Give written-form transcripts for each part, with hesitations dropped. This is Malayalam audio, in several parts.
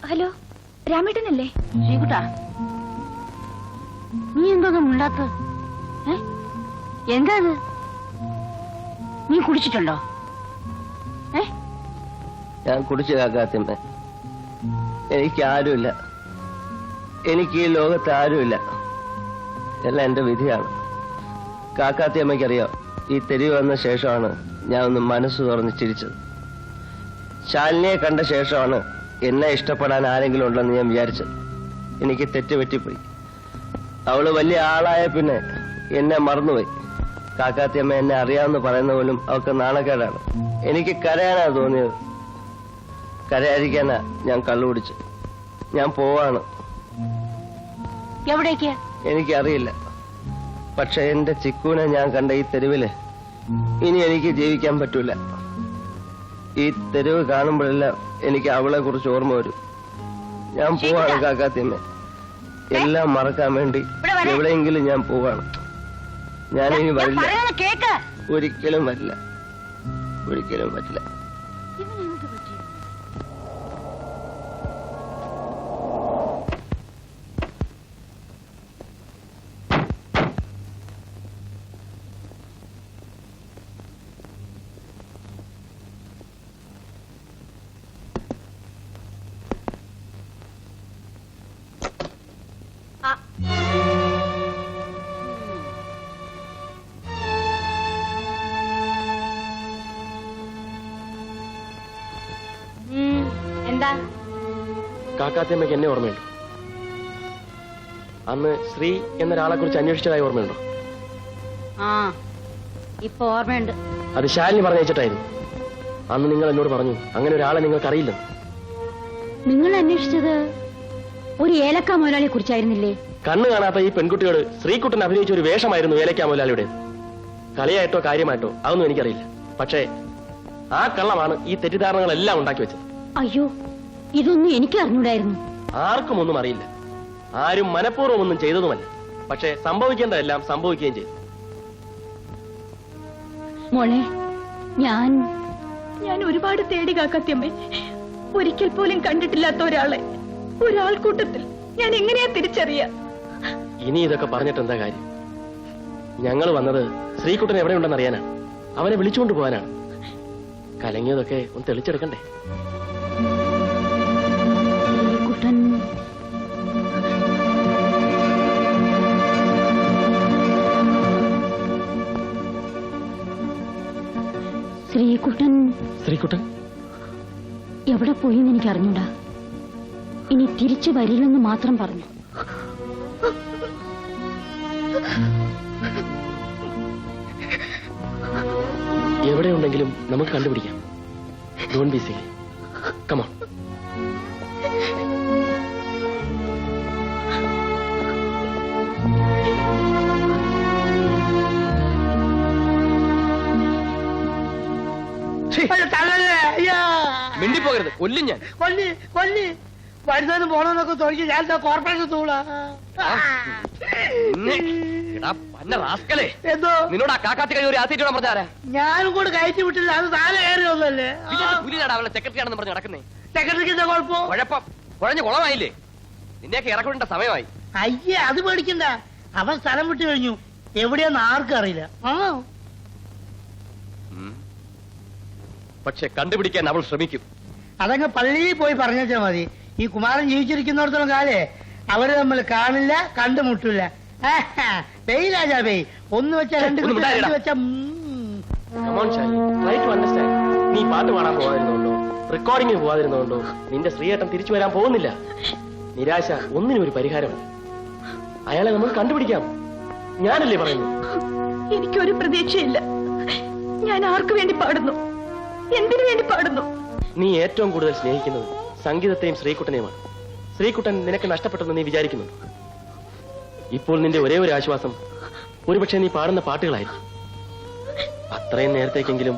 ഹലോ, രാമേട്ടനല്ലേ? ശ്രീകുട്ടാ, നീ എന്തോന്നും മിണ്ടാത്ത? എന്താ അത്? നീ കുടിച്ചിട്ടുണ്ടോ? ഞാൻ കുടിച്ചു കാക്കാത്തിമ്മ. എനിക്ക് ആരുമില്ല, എനിക്ക് ഈ ലോകത്ത് ആരുമില്ല. എല്ലാം എന്റെ വിധിയാണ്. കാക്കാത്തിയമ്മയ്ക്കറിയാം, ഈ തെരുവ് വന്ന ശേഷമാണ് ഞാൻ ഒന്ന് മനസ്സ് തുറന്ന് ചിരിച്ചത്. ശാലിനിയെ കണ്ട ശേഷമാണ് എന്നെ ഇഷ്ടപ്പെടാൻ ആരെങ്കിലും ഉണ്ടെന്ന് ഞാൻ വിചാരിച്ചത്. എനിക്ക് തെറ്റുപറ്റിപ്പോയി. അവള് വലിയ ആളായ പിന്നെ എന്നെ മറന്നുപോയി. കാക്കാത്തിയമ്മ എന്നെ അറിയാമെന്ന് പറയുന്ന പോലും അവൾക്ക് നാണക്കേടാണ്. എനിക്ക് കരയാനാ തോന്നിയത്. കരയാതിരിക്കാനാ ഞാൻ കള്ളുപിടിച്ചു. ഞാൻ പോവാണ്. എവിടേക്ക്? എനിക്കറിയില്ല. പക്ഷെ എന്റെ ചിക്കൂനെ ഞാൻ കണ്ട ഈ തെരുവില് ഇനി എനിക്ക് ജീവിക്കാൻ പറ്റൂല. ഈ തെരുവ് കാണുമ്പോഴെല്ലാം എനിക്ക് അവളെ കുറിച്ച് ഓർമ്മ വരും. ഞാൻ പോവാണ് കാക്കാത്തിയമ്മ. എല്ലാം മറക്കാൻ വേണ്ടി എവിടെയെങ്കിലും ഞാൻ പോവാണ്. ഞാനിനി വരില്ല. ഒരിക്കലും വരില്ല, ഒരിക്കലും വരില്ല. എന്താ? കാക്കാത്തിയമ്മയ്ക്ക് എന്നെ ഓർമ്മയുണ്ടോ? അന്ന് ശ്രീ എന്നൊരാളെ കുറിച്ച് അന്വേഷിച്ചതായി ഓർമ്മയുണ്ടോ? ആ, ഇപ്പൊ ഓർമ്മയുണ്ട്. അത് ശാലിനി പറഞ്ഞയച്ചിട്ടായിരുന്നു. അന്ന് നിങ്ങൾ എന്നോട് പറഞ്ഞു അങ്ങനെ ഒരാളെ നിങ്ങൾക്ക് അറിയില്ലെന്ന്. നിങ്ങൾ അന്വേഷിച്ചത് ഒരു ഏലക്ക മുതലാളിയെ കുറിച്ചായിരുന്നില്ലേ? കണ്ണു കാണാത്ത ഈ പെൺകുട്ടിയോട് ശ്രീകുട്ടൻ അഭിനയിച്ച ഒരു വേഷമായിരുന്നു ഏലക്ക മുതലാളിയുടെ. കളിയായിട്ടോ കാര്യമായിട്ടോ അതൊന്നും എനിക്കറിയില്ല. പക്ഷേ ആ കള്ളമാണ് ഈ തെറ്റിദ്ധാരണകളെല്ലാം ഉണ്ടാക്കി വെച്ചത്. അയ്യോ, ഇതൊന്നും എനിക്ക് അറിഞ്ഞൂടായിരുന്നു. ആർക്കും ഒന്നും അറിയില്ല. ആരും മനഃപൂർവ്വം ഒന്നും ചെയ്തതുമല്ല. പക്ഷേ സംഭവിക്കേണ്ടതെല്ലാം സംഭവിക്കുകയും ചെയ്തു. മോളെ, ഞാൻ ഒരുപാട് തേടി കാക്കാത്തിയമ്മേ. ഒരിക്കൽ പോലും കണ്ടിട്ടില്ലാത്ത ഒരാൾക്കൂട്ടത്തിൽ ഞാൻ എങ്ങനെയാ തിരിച്ചറിയാ? ഇനി ഇതൊക്കെ പറഞ്ഞിട്ട് എന്താ കാര്യം? ഞങ്ങൾ വന്നത് ശ്രീകുട്ടൻ എവിടെയുണ്ടെന്ന് അറിയാനാണ്. അവനെ വിളിച്ചുകൊണ്ട് പോകാനാണ്. കലങ്ങിയതൊക്കെ ഒന്ന് തെളിച്ചെടുക്കണ്ടേ? ശ്രീകുട്ടൻ എവിടെ പോയിന്ന് എനിക്ക് അറിഞ്ഞൂടാ. ഇനി തിരിച്ചു വരില്ലെന്ന് മാത്രം പറഞ്ഞു. എവിടെയുണ്ടെങ്കിലും നമുക്ക് കണ്ടുപിടിക്കാം. Don't be silly. Come on. മിണ്ടിപ്പോകരുത്, കൊല്ലും ഞാൻ. കൊല്ലി വരുന്നതിന് പോണെന്നൊക്കെ തോന്നി ഞാൻ കോർപ്പറേഷൻ തൂളാ. എന്തോ നിന്നോട് ആ കാക്കാത്തി കഴിഞ്ഞ ഒരു ആസിഡ് പറഞ്ഞാരാ? ഞാനും കൂടെ കയറ്റി വിട്ടില്ല. അത് താഴെ കയറിയൊന്നല്ലേ. അവളെ സെക്രട്ടറി ആണെന്ന് പറഞ്ഞ് നടക്കുന്നേ. സെക്രട്ടറിക്ക് എന്താ കുഴപ്പം? കുഴഞ്ഞു കുളമായില്ലേ? നിന്നെയൊക്കെ ഇറക്കിവിടേണ്ട സമയമായി. അയ്യേ, അത് പേടിക്കണ്ട. അവൻ സ്ഥലം വിട്ടു കഴിഞ്ഞു. എവിടെയാന്ന് ആർക്കും അറിയില്ല. പക്ഷെ കണ്ടുപിടിക്കാൻ അവൾ ശ്രമിക്കും. അതങ്ങ് പള്ളിയിൽ പോയി പറഞ്ഞാ മതി. ഈ കുമാരൻ ജീവിച്ചിരിക്കുന്നിടത്തോളം കാലേ അവര് നമ്മൾ കാണില്ല, കണ്ടുമുട്ടില്ല. രാജാ ബേയ് ഒന്ന് വെച്ചാ രണ്ട് വെച്ചാ. നീ പാട്ട് പാടാൻ പോകാതിരുന്നുണ്ടോ? റെക്കോർഡിംഗിന് പോകാതിരുന്നുണ്ടോ? നിന്റെ ശ്രീയേട്ടൻ തിരിച്ചു വരാൻ പോകുന്നില്ല. നിരാശ ഒന്നിനും ഒരു പരിഹാരമല്ല. അയാളെ നമ്മൾ കണ്ടുപിടിക്കാം. ഞാനല്ലേ പറയുന്നു? എനിക്കൊരു പ്രതീക്ഷയില്ല. ഞാൻ ആർക്കു വേണ്ടി പാടുന്നു? എന്തിനു വേണ്ടി പാടുന്നു? നീ ഏറ്റവും കൂടുതൽ സ്നേഹിക്കുന്നത് സംഗീതത്തെയും ശ്രീകുട്ടനെയുമാണ്. ശ്രീകുട്ടൻ നിനക്ക് നഷ്ടപ്പെട്ടെന്ന് നീ വിചാരിക്കുന്നുണ്ടോ? ഇപ്പോൾ നിന്റെ ഒരേ ഒരു ആശ്വാസം ഒരുപക്ഷെ നീ പാടുന്ന പാട്ടുകളായിരിക്കും. അത്രയും നേരത്തേക്കെങ്കിലും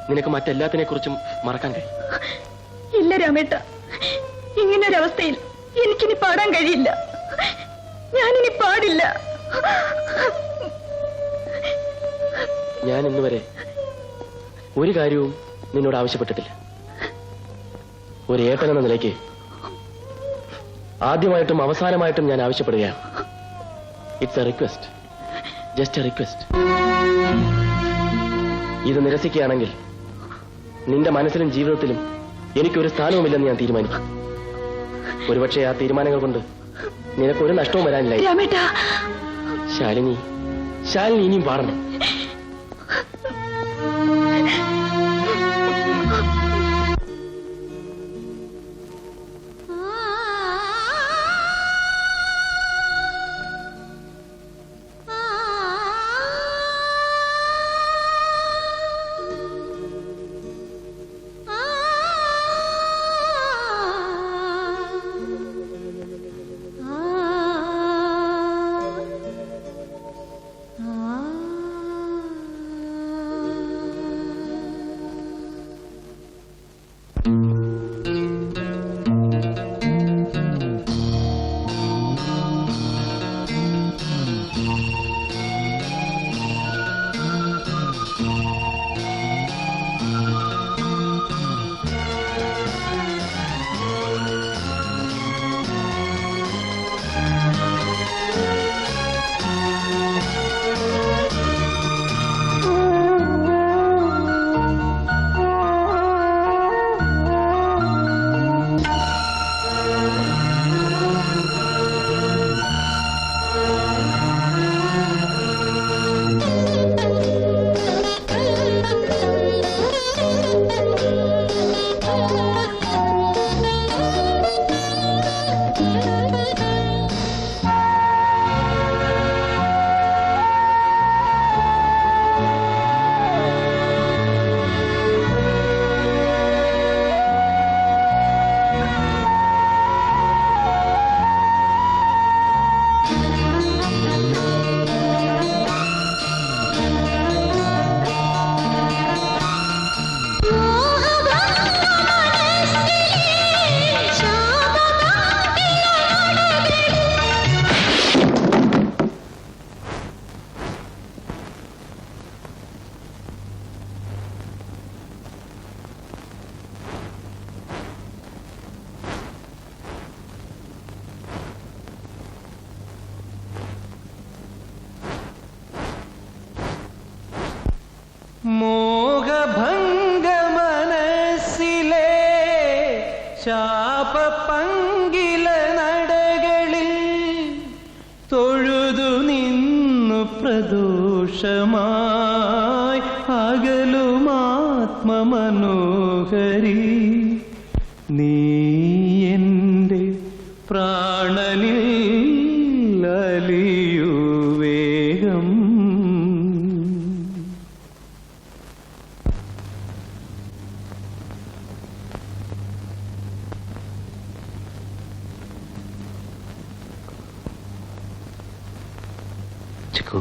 നിനക്ക് മറ്റെല്ലാത്തിനെ കുറിച്ചും മറക്കാൻ കഴിയും. ഇല്ല രാമേട്ട, ഇങ്ങനൊരവസ്ഥയിൽ എനിക്കിനി പാടാൻ കഴിയില്ല. ഞാനിനി പാടില്ല. ഞാൻ ഇന്നുവരെ ഒരു കാര്യവും നിന്നോട് ആവശ്യപ്പെട്ടിട്ടില്ല. ഒരു ഏട്ടൻ എന്ന നിലയ്ക്ക് ആദ്യമായിട്ടും അവസാനമായിട്ടും ഞാൻ ആവശ്യപ്പെടുകയാണ്. It's A request, just A request. ഇത് നിരസിക്കുകയാണെങ്കിൽ നിന്റെ മനസ്സിലും ജീവിതത്തിലും എനിക്കൊരു സ്ഥാനവുമില്ലെന്ന് ഞാൻ തീരുമാനിക്കും. ഒരുപക്ഷെ ആ തീരുമാനങ്ങൾ കൊണ്ട് നിനക്കൊരു നഷ്ടവും വരാനില്ല. രാമേട്ടാ, ശാലിനി, ശാലിനി ഇനിയും പാടണം. മോഹഭംഗ മനസ്സിലെ ശാപപങ്കില നടകളിൽ തൊഴുതു നിന്നു പ്രദോഷമായി അകലുമാത്മമനോഹരി നീ എന്റെ പ്രാണനിൽ അലിയൂ വേഗം. ചിക്കു,